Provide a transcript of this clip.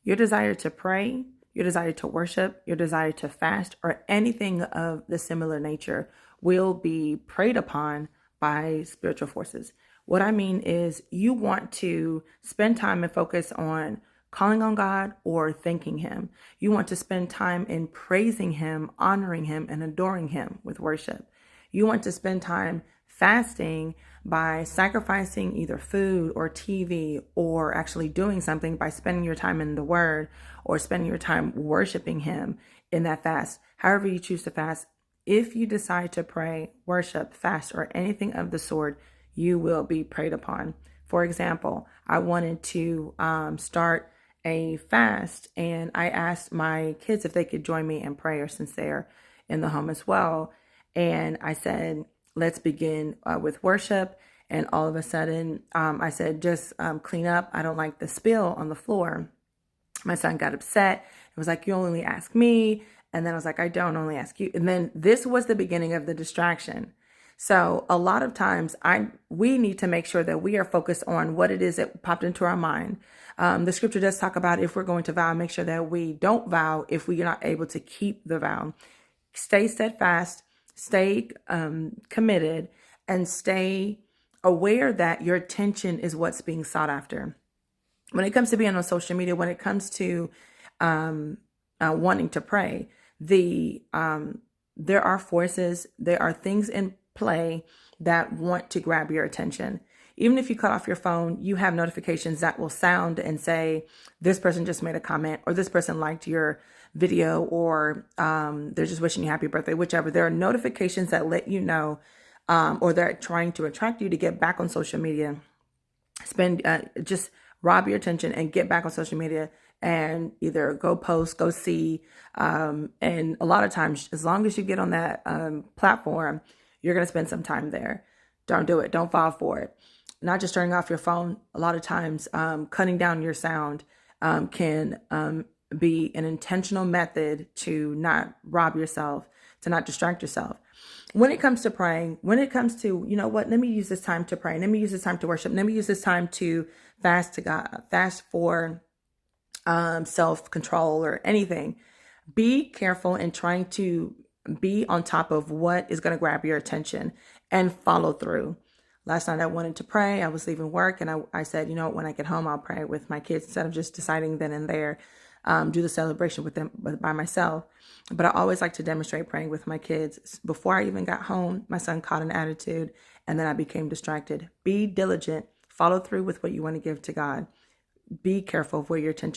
Your desire to pray, your desire to worship, your desire to fast, or anything of the similar nature will be preyed upon by spiritual forces. What I mean is, you want to spend time and focus on calling on God or thanking Him. You want to spend time in praising Him, honoring Him, and adoring Him with worship. You want to spend time fasting by sacrificing either food or TV, or actually doing something by spending your time in the Word or spending your time worshiping Him in that fast. However you choose to fast, if you decide to pray, worship, fast, or anything of the sort, you will be preyed upon. For example, I wanted to start a fast, and I asked my kids if they could join me in prayer since they're in the home as well. And I said, let's begin with worship. And all of a sudden, I said, just clean up. I don't like the spill on the floor. My son got upset. It was like, you only ask me. And then I was like, I don't only ask you. And then this was the beginning of the distraction. So a lot of times we need to make sure that we are focused on what it is that popped into our mind. The scripture does talk about, if we're going to vow, make sure that we don't vow if we are not able to keep the vow. Stay steadfast, stay committed, and stay aware that your attention is what's being sought after. When it comes to being on social media, when it comes to wanting to pray, there are forces, there are things in play that want to grab your attention. Even if you cut off your phone, you have notifications that will sound and say, this person just made a comment, or this person liked your video, or they're just wishing you happy birthday, whichever. There are notifications that let you know, or they're trying to attract you to get back on social media. Just rob your attention and get back on social media and either go post, go see. And a lot of times, as long as you get on that platform, you're going to spend some time there. Don't do it. Don't fall for it. Not just turning off your phone. A lot of times, cutting down your sound can be an intentional method to not rob yourself, to not distract yourself. When it comes to praying, when it comes to, you know what, let me use this time to pray. Let me use this time to worship. Let me use this time to fast to God, fast for self-control or anything. Be careful in trying to be on top of what is going to grab your attention and follow through. Last night I wanted to pray. I was leaving work, and I said, you know, when I get home, I'll pray with my kids instead of just deciding then and there, do the celebration with them by myself. But I always like to demonstrate praying with my kids. Before I even got home, my son caught an attitude, and then I became distracted. Be diligent. Follow through with what you want to give to God. Be careful of where your attention